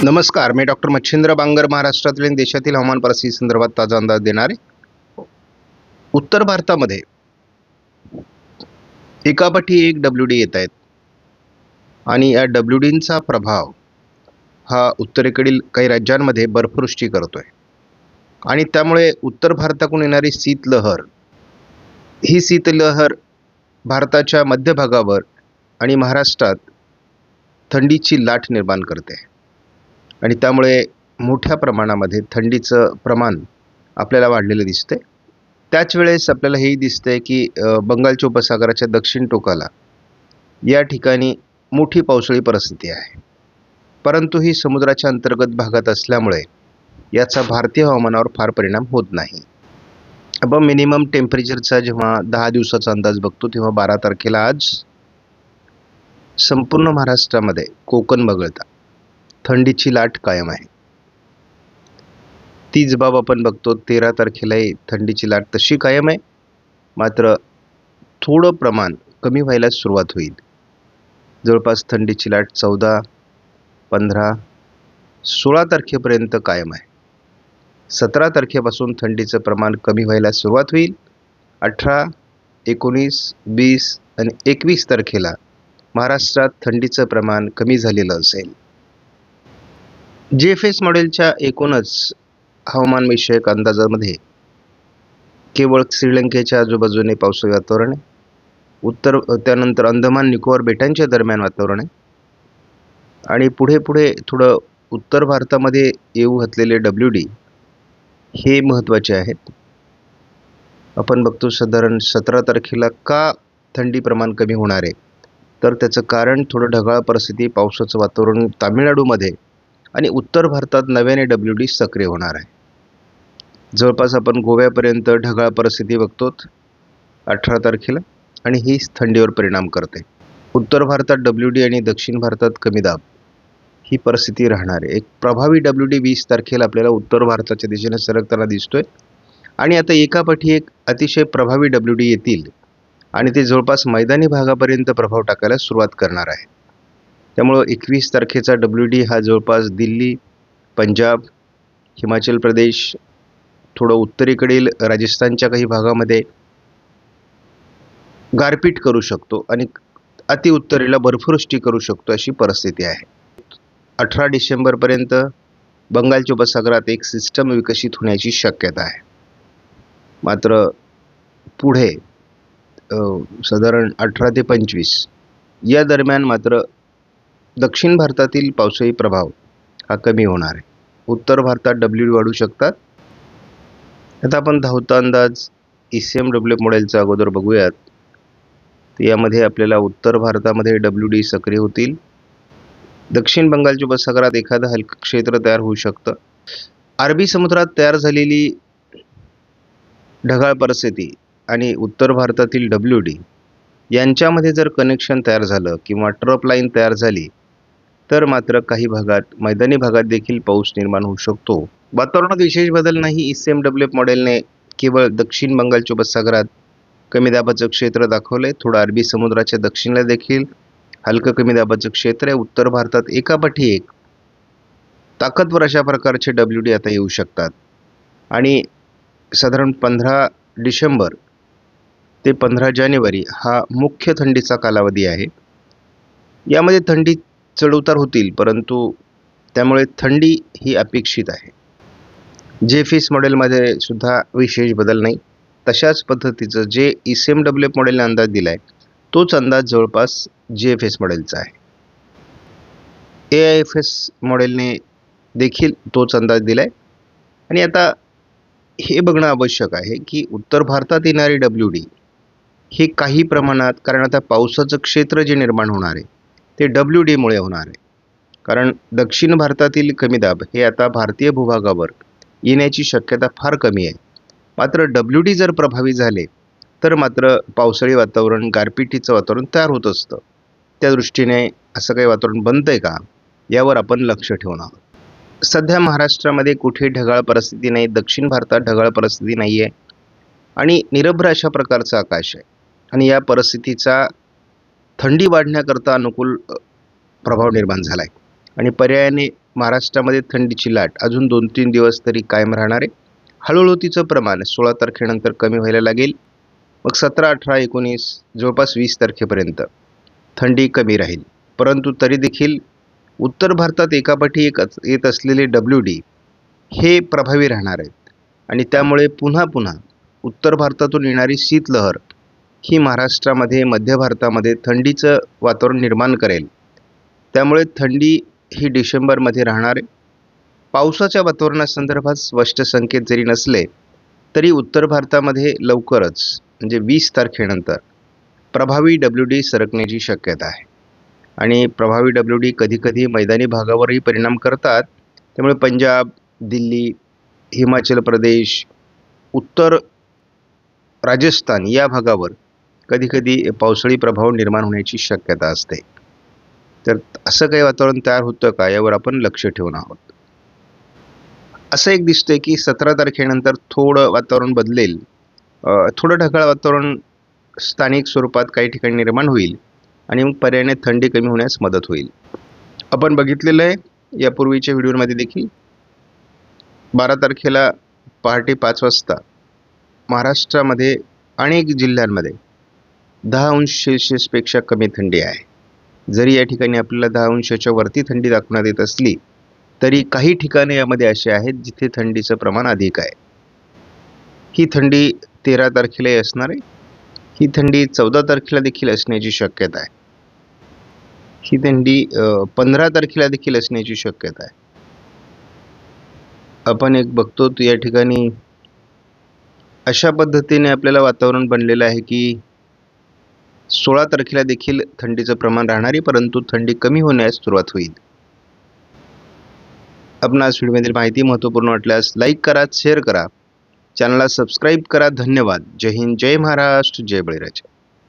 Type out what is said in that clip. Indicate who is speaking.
Speaker 1: नमस्कार, मी डॉक्टर मच्छिंद्र बांगर महाराष्ट्रातील आणि देशातील हवामान परिस्थिती संदर्भात ताजा अंदाज देणार आहे. उत्तर भारतामध्ये एकापाठी एक WD येत आहेत आणि या WDंचा प्रभाव हा उत्तरेकडील काही राज्यांमध्ये बर्फवृष्टी करतोय आणि त्यामुळे उत्तर भारताकडून येणारी शीतलहर ही शीतलहर भारताच्या मध्य भागावर आणि महाराष्ट्रात थंडीची लाट निर्माण करते आणि त्यामुळे मोठ्या प्रमाणामध्ये थंडीचं प्रमाण आपल्याला वाढलेलं दिसतंय. त्याच वेळेस आपल्याला हेही दिसतंय की बंगालच्या उपसागराच्या दक्षिण टोकाला या ठिकाणी मोठी पावसाळी परिस्थिती आहे, परंतु ही समुद्राच्या अंतर्गत भागात असल्यामुळे याचा भारतीय हवामानावर फार परिणाम होत नाही. आपण मिनिमम टेम्परेचरचा जेव्हा 10 दिवसाचा अंदाज बघतो तेव्हा 12 तारखेला आज संपूर्ण महाराष्ट्रामध्ये कोकण वगळता थंडीची लाट कायम आहे. तीच बाब आपण बघतो 13 तारखेलाही थंडीची लाट तशी कायम आहे, मात्र थोडं प्रमाण कमी व्हायला सुरुवात होईल. जवळपास थंडीची लाट 14, 15, 16 तारखेपर्यंत कायम आहे. 17 तारखेपासून थंडीचं प्रमाण कमी व्हायला सुरुवात होईल. 18, 19, 20 आणि 21 तारखेला महाराष्ट्रात थंडीचं प्रमाण कमी झालेलं असेल. GFS मॉडेलच्या एकूणच हवामानविषयक अंदाजामध्ये केवळ श्रीलंकेच्या आजूबाजूने पावसाळी वातावरण आहे, त्यानंतर अंदमान निकोबार बेटांच्या दरम्यान वातावरण आहे आणि पुढे थोडं उत्तर भारतामध्ये येऊ घातलेले WD हे महत्त्वाचे आहेत. आपण बघतो साधारण 17 तारखेला का थंडी प्रमाण कमी होणार आहे, तर त्याचं कारण थोडं ढगाळ परिस्थिती, पावसाचं वातावरण तामिळनाडूमध्ये आणि उत्तर भारतात नव्याने WD सक्रिय होणार आहे. जवळपास आपण गोव्यापर्यंत ढगाळ परिस्थिती बघतो 18 तारखेला आणि हीच थंडीवर परिणाम करते. उत्तर भारतात WD आणि दक्षिण भारतात कमी दाब ही परिस्थिती राहणार आहे. एक प्रभावी WD 20 तारखेला आपल्याला उत्तर भारताच्या दिशेने सरकताना दिसतोय आणि आता एकापाठी एक अतिशय प्रभावी WD येतील आणि ते जवळपास मैदानी भागापर्यंत प्रभाव टाकायला सुरुवात करणार आहे. त्यामुळं 21 तारखेचा WD हा जवळपास दिल्ली, पंजाब, हिमाचल प्रदेश, थोडं उत्तरेकडील राजस्थानच्या काही भागामध्ये गारपीट करू शकतो आणि अतिउत्तरेला बर्फवृष्टी करू शकतो अशी परिस्थिती आहे. 18 डिसेंबरपर्यंत बंगालच्या उपसागरात एक सिस्टम विकसित होण्याची शक्यता आहे. मात्र पुढे साधारण 18 ते 25 या दरम्यान मात्र दक्षिण भारतातील पावसाळी प्रभाव हा कमी होणार आहे. उत्तर भारतात WD वाढू शकतात. आता आपण धावता अंदाज ECMW मॉडेलचा अगोदर बघूयात. यामध्ये आपल्याला उत्तर भारतामध्ये WD सक्रिय होतील. दक्षिण बंगालच्या उपसागरात एखादं हलकं क्षेत्र तयार होऊ शकतं. अरबी समुद्रात तयार झालेली ढगाळ परिस्थिती आणि उत्तर भारतातील WD यांच्यामध्ये जर कनेक्शन तयार झालं किंवा ट्रप लाईन तयार झाली तर मात्र काही भागात मैदानी भागात देखील पाऊस निर्माण होऊ शकतो. वातावरणात विशेष बदल नाही. ECMW मॉडेलने केवळ दक्षिण बंगालच्या उपसागरात कमी दाबाचं क्षेत्र दाखवलंय. थोडं अरबी समुद्राच्या दक्षिणेला देखील हलकं कमी दाबाचं क्षेत्र आहे. उत्तर भारतात एकापाठी एक ताकदवर अशा प्रकारचे WD आता येऊ शकतात आणि साधारण 15 डिसेंबर ते 15 जानेवारी हा मुख्य थंडीचा कालावधी आहे. यामध्ये थंडी चढउतार होतील, परंतु त्यामुळे थंडी ही अपेक्षित आहे. GFS मॉडेलमध्ये सुद्धा विशेष बदल नाही. तशाच पद्धतीचं जे ECMW मॉडेलने अंदाज दिला आहे तोच अंदाज जवळपास GFS मॉडेलचा आहे. AIFS मॉडेलने देखील तोच अंदाज दिला आहे आणि आता हे बघणं आवश्यक आहे की उत्तर भारतात येणारे WD हे काही प्रमाणात, कारण आता पावसाचं क्षेत्र जे निर्माण होणार आहे ते WDमुळे होणार आहे. कारण दक्षिण भारतातील कमी दाब हे आता भारतीय भूभागावर येण्याची शक्यता फार कमी आहे. मात्र WD जर प्रभावी झाले तर मात्र पावसाळी वातावरण, गारपिटीचं वातावरण तयार होत असतं. त्या दृष्टीने असं काही वातावरण बनतंय का यावर आपण लक्ष ठेवून आहोत. सध्या महाराष्ट्रामध्ये कुठे ढगाळ परिस्थिती नाही, दक्षिण भारतात ढगाळ परिस्थिती नाही आहे आणि निरभ्र अशा प्रकारचं आकाश आहे आणि या परिस्थितीचा थंडी वाढण्याकरता अनुकूल प्रभाव निर्माण झाला आहे आणि पर्यायाने महाराष्ट्रामध्ये थंडीची लाट अजून 2-3 दिवस तरी कायम राहणार आहे. हळूहळू तिचं प्रमाण 16 तारखेनंतर कमी व्हायला लागेल. मग 17, 18, 19 जवळपास 20 तारखेपर्यंत थंडी कमी राहील. परंतु तरी देखील उत्तर भारतात एकापाठी एक येत असलेले WD हे प्रभावी राहणार आहेत आणि त्यामुळे पुन्हा पुन्हा उत्तर भारतातून येणारी शीतलहर ही महाराष्ट्रामध्ये, मध्य भारतामध्ये थंडीचं वातावरण निर्माण करेल. त्यामुळे थंडी ही डिसेंबरमध्ये राहणार आहे. पावसाच्या वातावरणासंदर्भात स्पष्ट संकेत जरी नसले तरी उत्तर भारतामध्ये लवकरच म्हणजे 20 तारखेनंतर प्रभावी WD सरकण्याची शक्यता आहे आणि प्रभावी WD कधीकधी मैदानी भागावरही परिणाम करतात. त्यामुळे पंजाब, दिल्ली, हिमाचल प्रदेश, उत्तर राजस्थान या भागावर कधीकधी पावसाळी प्रभाव निर्माण होण्याची शक्यता असते. तर असं काही वातावरण तयार होतं का यावर आपण लक्ष ठेवून आहोत. असं एक दिसतंय की 17 तारखेनंतर थोडं वातावरण बदलेल. थोडं ढगाळ वातावरण स्थानिक स्वरूपात काही ठिकाणी निर्माण होईल आणि मग पर्यायाने थंडी कमी होण्यास मदत होईल. आपण बघितलेलं आहे यापूर्वीच्या व्हिडिओमध्ये देखील 12 तारखेला पहाटे 5 वाजता महाराष्ट्रामध्ये अनेक जिल्ह्यांमध्ये 10°C कमी थंडी आहे. जरी या ठिकाणी आपल्याला 10°च्या वरती थंडी दाखवण्यात येत असली तरी काही ठिकाणे यामध्ये असे आहेत जिथे थंडीचं प्रमाण अधिक आहे. ही थंडी 13 तारखेलाही असणार आहे. ही थंडी 14 तारखेला देखील असण्याची शक्यता आहे. ही थंडी 15 तारखेला देखील असण्याची शक्यता आहे. आपण एक बघतो या ठिकाणी अशा पद्धतीने आपल्याला वातावरण बनलेलं आहे की 16 तारखेला देखील थंडीचं प्रमाण राहणार आहे, परंतु थंडी कमी होण्यास सुरुवात होईल. आपणास व्हिडिओमधील माहिती महत्त्वपूर्ण वाटल्यास लाईक करा, शेअर करा, चॅनलला सबस्क्राईब करा. धन्यवाद. जय हिंद, जय महाराष्ट्र, जय बळीराजा.